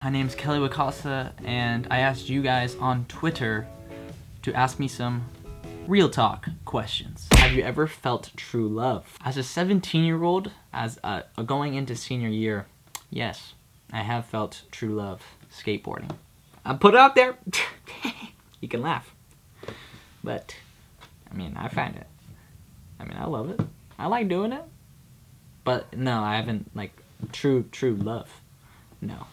My name's Kelly Wakasa, and I asked you guys on Twitter to ask me some real talk questions. Have you ever felt true love? As a 17-year-old, going into senior year, yes, I have felt true love skateboarding. I put it out there. You can laugh, but I find it. I love it. I like doing it, but no, I haven't true love. No,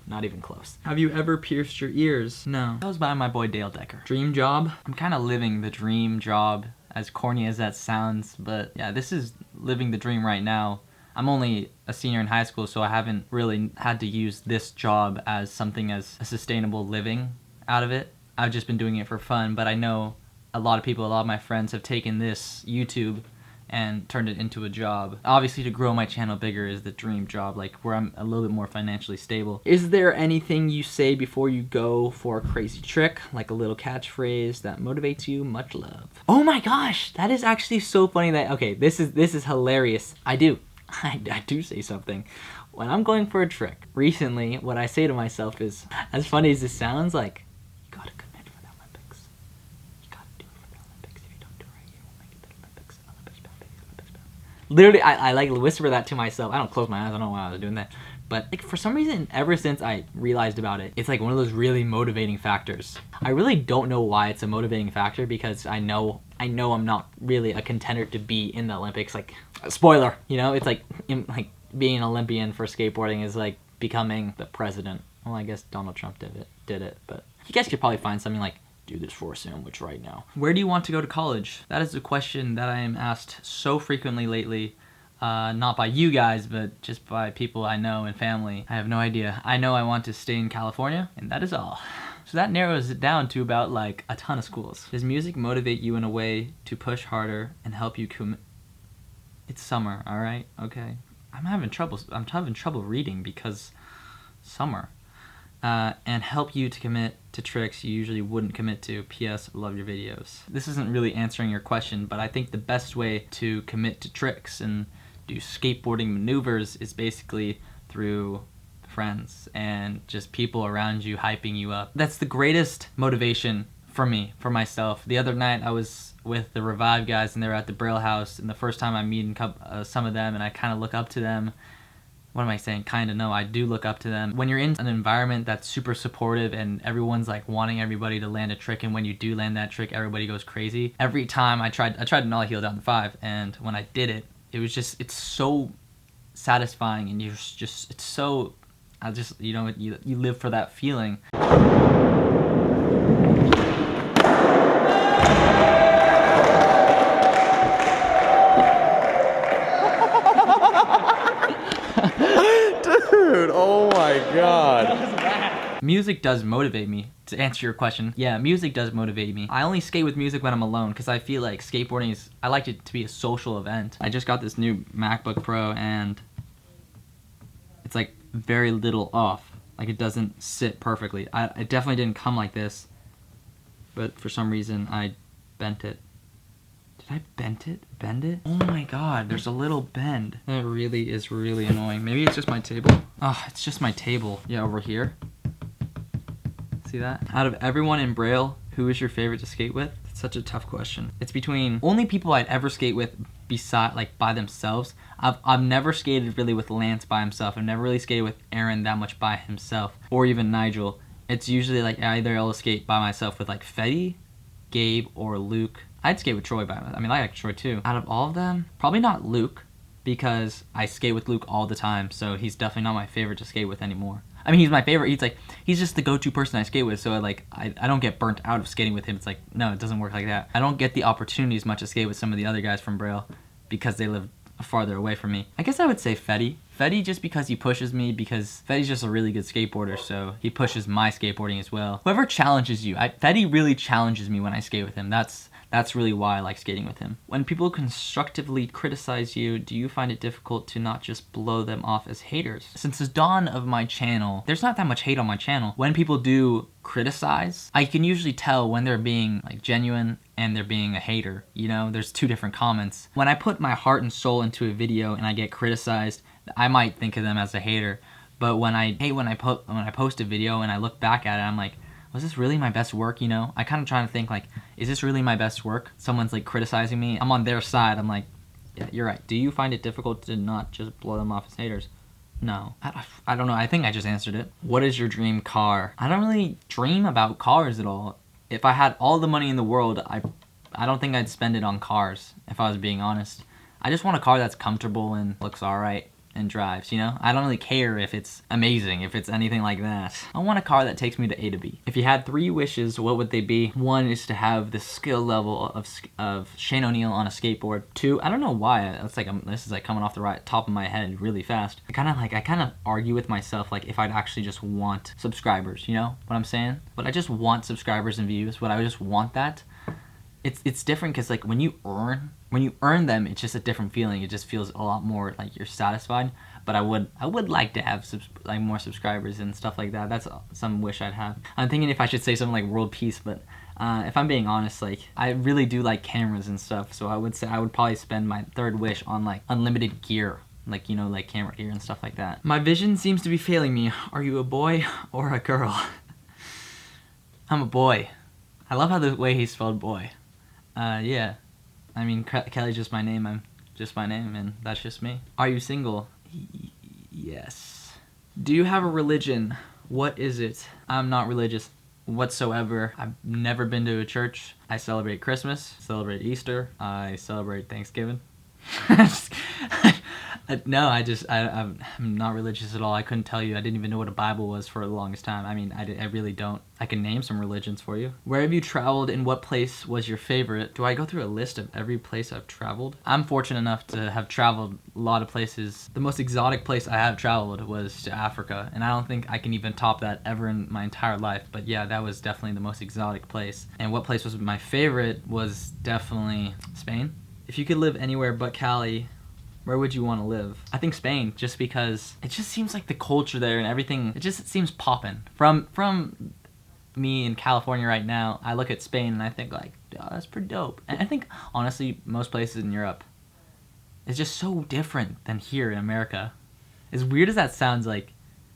not even close. Have you ever pierced your ears? No. That was by my boy Dale Decker. Dream job? I'm kind of living the dream job, as corny as that sounds, but yeah, this is living the dream right now. I'm only a senior in high school, so I haven't really had to use this job as something as a sustainable living out of it. I've just been doing it for fun, but I know a lot of my friends have taken this YouTube and turned it into a job. Obviously, to grow my channel bigger is the dream job, where I'm a little bit more financially stable. Is there anything you say before you go for a crazy trick, like a little catchphrase that motivates you? Much love. Oh my gosh, that is actually so funny okay, this is hilarious. I do say something when I'm going for a trick. Recently, what I say to myself is, as funny as this sounds, you gotta commit for the Olympics. You gotta do it for the Olympics. If you don't do it right, you won't make it to the Olympics. Olympics bound, baby, Olympics bound. Literally, I whisper that to myself. I don't close my eyes. I don't know why I was doing that. But for some reason, ever since I realized about it, it's one of those really motivating factors. I really don't know why it's a motivating factor, because I know I'm not really a contender to be in the Olympics. Spoiler, it's being an Olympian for skateboarding is like becoming the president. Well, I guess Donald Trump did it, but you guys could probably find something like, do this for a sandwich right now. Where do you want to go to college? That is a question that I am asked so frequently lately. Not by you guys, but just by people I know and family. I have no idea. I know I want to stay in California, and that is all. So that narrows it down to about a ton of schools. Does music motivate you in a way to push harder and help you commit? It's summer, all right? Okay. I'm having trouble reading because summer. And help you to commit to tricks you usually wouldn't commit to. P.S. Love your videos. This isn't really answering your question, but I think the best way to commit to tricks and do skateboarding maneuvers is basically through friends and just people around you hyping you up. That's the greatest motivation for me, for myself. The other night I was with the Revive guys and they were at the Braille house, and the first time I'm meeting some of them, and I kind of look up to them. What am I saying? Kinda, no, I do look up to them. When you're in an environment that's super supportive and everyone's wanting everybody to land a trick, and when you do land that trick, everybody goes crazy. Every time I tried to nollie heel down to 5, and when I did it, it's so satisfying, and it's so, you live for that feeling. Dude, oh my god. Music does motivate me, to answer your question. Yeah, music does motivate me. I only skate with music when I'm alone, because I feel like skateboarding I like it to be a social event. I just got this new MacBook Pro, and it's very little off. It doesn't sit perfectly. It definitely didn't come like this, but for some reason I bent it. Did I bend it? Oh my god, there's a little bend. That really is really annoying. Maybe it's just my table. Oh, it's just my table. Yeah, over here. See that? Out of everyone in Braille, who is your favorite to skate with? It's such a tough question. It's between only people I'd ever skate with by themselves. I've never skated really with Lance by himself. I've never really skated with Aaron that much by himself, or even Nigel. It's usually either I'll skate by myself with Fetty, Gabe, or Luke. I'd skate with Troy by myself. I like Troy too. Out of all of them, probably not Luke, because I skate with Luke all the time, so he's definitely not my favorite to skate with anymore. He's my favorite. He's just the go-to person I skate with, so I don't get burnt out of skating with him. It's no, it doesn't work like that. I don't get the opportunity as much to skate with some of the other guys from Braille because they live farther away from me. I guess I would say Fetty. Fetty just because he pushes me, because Fetty's just a really good skateboarder, so he pushes my skateboarding as well. Whoever challenges you, Fetty really challenges me when I skate with him. That's really why I like skating with him. When people constructively criticize you, do you find it difficult to not just blow them off as haters? Since the dawn of my channel, there's not that much hate on my channel. When people do criticize, I can usually tell when they're being genuine and they're being a hater. There's two different comments. When I put my heart and soul into a video and I get criticized, I might think of them as a hater. But when I post a video and I look back at it, I'm like, was this really my best work? You know, I kind of trying to think like, is this really my best work? Someone's like criticizing me. I'm on their side. I'm like, yeah, you're right. Do you find it difficult to not just blow them off as haters? No. I don't know. I think I just answered it. What is your dream car? I don't really dream about cars at all. If I had all the money in the world, I don't think I'd spend it on cars, if I was being honest. I just want a car that's comfortable and looks alright and drives, you know? I don't really care if it's amazing, if it's anything like that. I want a car that takes me to A to B. If you had 3 wishes, what would they be? 1 is to have the skill level of Shane O'Neill on a skateboard. 2, I don't know why, this is like coming off the top of my head really fast. I kind of argue with myself like if I'd actually just want subscribers, you know what I'm saying? But I just want subscribers and views. Would I just want that? It's different because like when you earn them, it's just a different feeling. It just feels a lot more like you're satisfied. But I would like to have more subscribers and stuff like that. That's some wish I'd have. I'm thinking if I should say something like world peace, but if I'm being honest, like I really do like cameras and stuff. So I would say I would probably spend my 3rd wish on like unlimited gear. Like, you know, like camera gear and stuff like that. My vision seems to be failing me. Are you a boy or a girl? I'm a boy. I love how the way he spelled boy. Yeah. I mean, Kelly's just my name. I'm just my name, and that's just me. Are you single? Yes. Do you have a religion? What is it? I'm not religious whatsoever. I've never been to a church. I celebrate Christmas, celebrate Easter, I celebrate Thanksgiving. No, I'm not religious at all. I couldn't tell you. I didn't even know what a Bible was for the longest time. I mean, I really don't. I can name some religions for you. Where have you traveled and what place was your favorite? Do I go through a list of every place I've traveled? I'm fortunate enough to have traveled a lot of places. The most exotic place I have traveled was to Africa, and I don't think I can even top that ever in my entire life. But yeah, that was definitely the most exotic place. And what place was my favorite was definitely Spain. If you could live anywhere but Cali, where would you want to live? I think Spain, just because it just seems like the culture there and everything, it just seems poppin'. From me in California right now, I look at Spain and I think like, oh, that's pretty dope. And I think, honestly, most places in Europe is just so different than here in America. As weird as that sounds, like,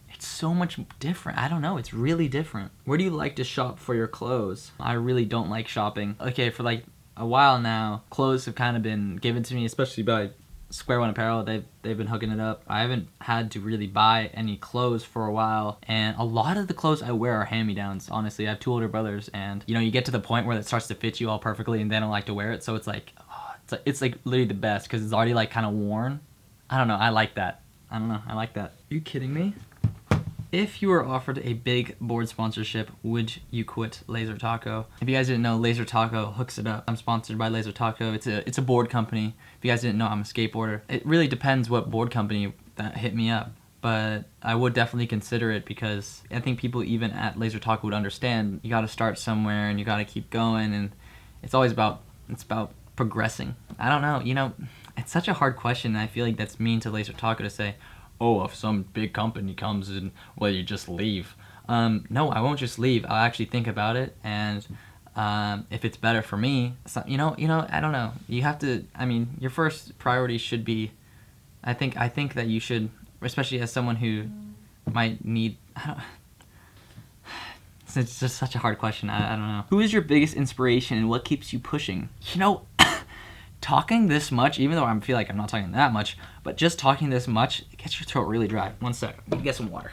it's so much different. I don't know, it's really different. Where do you like to shop for your clothes? I really don't like shopping. Okay, for like a while now, clothes have kind of been given to me, especially by Square One Apparel. They've been hooking it up. I haven't had to really buy any clothes for a while, and a lot of the clothes I wear are hand-me-downs. Honestly, I have 2 older brothers, and you know, you get to the point where it starts to fit you all perfectly and they don't like to wear it, so it's like, oh, it's like literally the best because it's already like kind of worn. I don't know, I like that. I don't know, I like that. Are you kidding me? If you were offered a big board sponsorship, would you quit Laser Taco? If you guys didn't know, Laser Taco hooks it up. I'm sponsored by Laser Taco. It's a board company. If you guys didn't know, I'm a skateboarder. It really depends what board company that hit me up, but I would definitely consider it because I think people even at Laser Taco would understand you got to start somewhere and you got to keep going, and it's about progressing. I don't know, you know, it's such a hard question, and I feel like that's mean to Laser Taco to say, oh, if some big company comes in, well, you just leave. No, I won't just leave. I'll actually think about it, and if it's better for me, so, you know, I don't know. You have to, I mean, your first priority should be, I think that you should, especially as someone who might need, it's just such a hard question. I don't know. Who is your biggest inspiration and what keeps you pushing? You know, talking this much, even though I feel like I'm not talking that much, but just talking this much, it gets your throat really dry. 1 sec, let me get some water.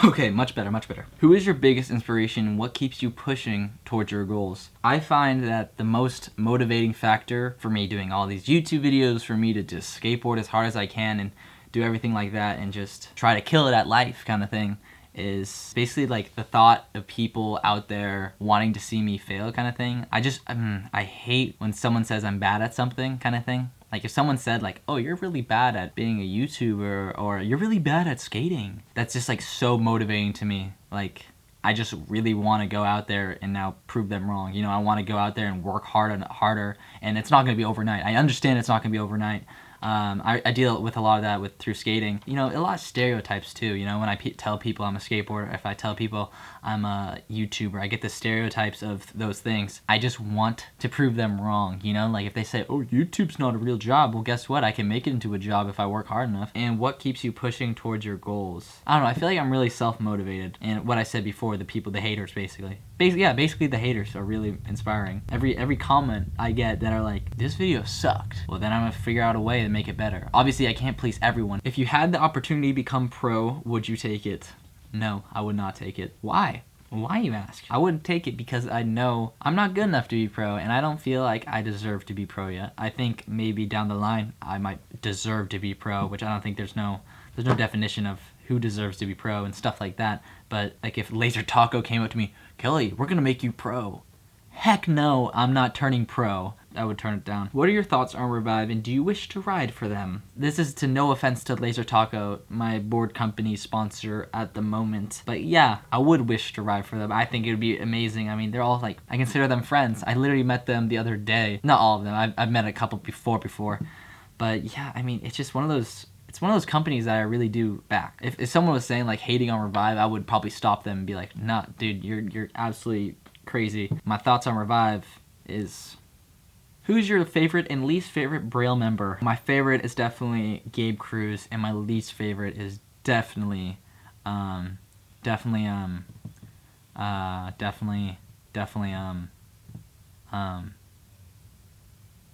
Okay, much better, much better. Who is your biggest inspiration and what keeps you pushing towards your goals? I find that the most motivating factor for me doing all these YouTube videos, for me to just skateboard as hard as I can and do everything like that and just try to kill it at life kind of thing, is basically like the thought of people out there wanting to see me fail kind of thing. I hate when someone says I'm bad at something kind of thing. Like if someone said like, oh, you're really bad at being a YouTuber, or you're really bad at skating, that's just like so motivating to me. Like I just really want to go out there and now prove them wrong. You know, I want to go out there and work harder, and it's not going to be overnight. I understand it's not going to be overnight. I deal with a lot of that through skating. You know, a lot of stereotypes too. You know, when I tell people I'm a skateboarder, if I tell people I'm a YouTuber, I get the stereotypes of those things. I just want to prove them wrong. You know, like if they say, oh, YouTube's not a real job, well, guess what? I can make it into a job if I work hard enough. And what keeps you pushing towards your goals? I don't know. I feel like I'm really self-motivated. And what I said before, the haters, basically the haters are really inspiring. Every comment I get that are like, this video sucked, well, then I'm gonna figure out a way to make it better. Obviously, I can't please everyone. If you had the opportunity to become pro, would you take it? No, I would not take it. Why? Why, you ask? I wouldn't take it because I know I'm not good enough to be pro, and I don't feel like I deserve to be pro yet. I think maybe down the line I might deserve to be pro, which I don't think there's no definition of who deserves to be pro and stuff like that. But like if Laser Taco came up to me, Kelly, we're gonna make you pro. Heck no, I'm not turning pro. I would turn it down. What are your thoughts on Revive, and do you wish to ride for them? This is to no offense to Laser Taco, my board company sponsor at the moment. But yeah, I would wish to ride for them. I think it would be amazing. I mean, they're all like, I consider them friends. I literally met them the other day. Not all of them. I've met a couple before. But yeah, I mean, it's just one of those... It's one of those companies that I really do back. If someone was saying like hating on Revive, I would probably stop them and be like, nah, dude, you're absolutely crazy. My thoughts on Revive is, who's your favorite and least favorite Braille member? My favorite is definitely Gabe Cruz, and my least favorite is definitely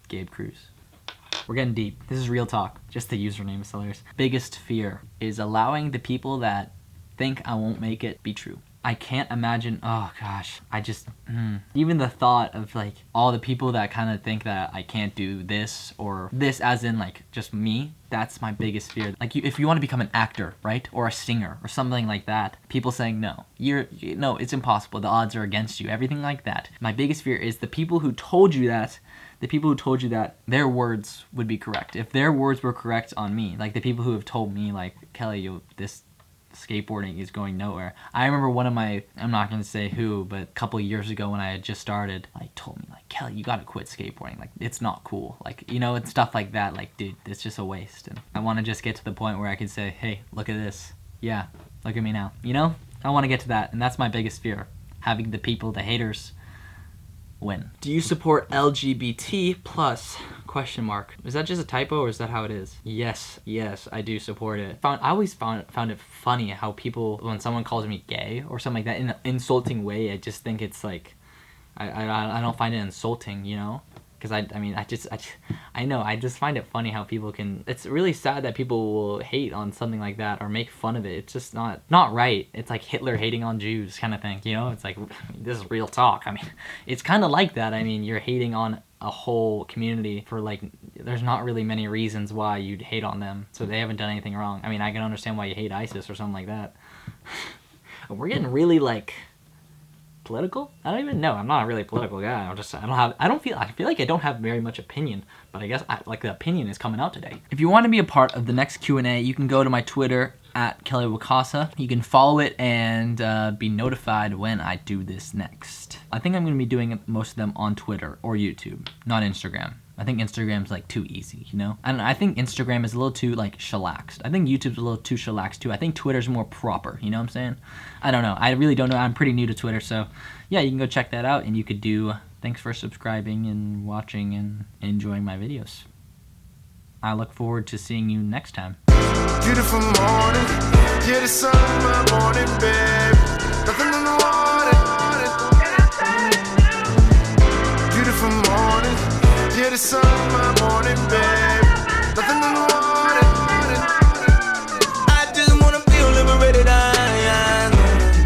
Gabe Cruz. We're getting deep. This is real talk. Just the username is hilarious. Biggest fear is allowing the people that think I won't make it be true. I can't imagine, oh gosh, even the thought of like all the people that kind of think that I can't do this, or this as in like just me, that's my biggest fear. Like if you want to become an actor, right? Or a singer or something like that, people saying no, no, it's impossible. The odds are against you, everything like that. My biggest fear is the people who told you that, their words would be correct. If their words were correct on me, like the people who have told me like, Kelly, this skateboarding is going nowhere. I remember one of my, I'm not going to say who, but a couple of years ago when I had just started, like told me like, Kelly, you got to quit skateboarding. Like it's not cool. Like, you know, and stuff like that. Like, dude, it's just a waste. And I want to just get to the point where I can say, hey, look at this. Yeah, look at me now. You know, I want to get to that. And that's my biggest fear. Having the people, the haters, win. Do you support LGBT plus ? Is that just a typo, or is that how it is? Yes, I do support it. I always found it funny how people, when someone calls me gay or something like that in an insulting way, I just think it's like, I don't find it insulting, you know? Because I just find it funny how people can, it's really sad that people will hate on something like that or make fun of it. It's just not right. It's like Hitler hating on Jews kind of thing, you know? It's like, this is real talk. I mean, it's kind of like that. I mean, you're hating on a whole community for like, there's not really many reasons why you'd hate on them. So they haven't done anything wrong. I mean, I can understand why you hate ISIS or something like that. We're getting really like political? I don't even know. I'm not a really political guy. I feel like I don't have very much opinion, but I guess the opinion is coming out today. If you want to be a part of the next Q&A, you can go to my Twitter at Kelly Wakasa. You can follow it and be notified when I do this next. I think I'm going to be doing most of them on Twitter or YouTube, not Instagram. I think Instagram's like too easy, you know? And I think Instagram is a little too like chillaxed. I think YouTube's a little too chillaxed too. I think Twitter's more proper, you know what I'm saying? I don't know. I really don't know. I'm pretty new to Twitter, so yeah, you can go check that out, and you could do, thanks for subscribing and watching and enjoying my videos. I look forward to seeing you next time. Beautiful morning, yeah, the sun in my morning, babe. Nothing in the water. Beautiful morning, yeah, the sun in my morning, babe.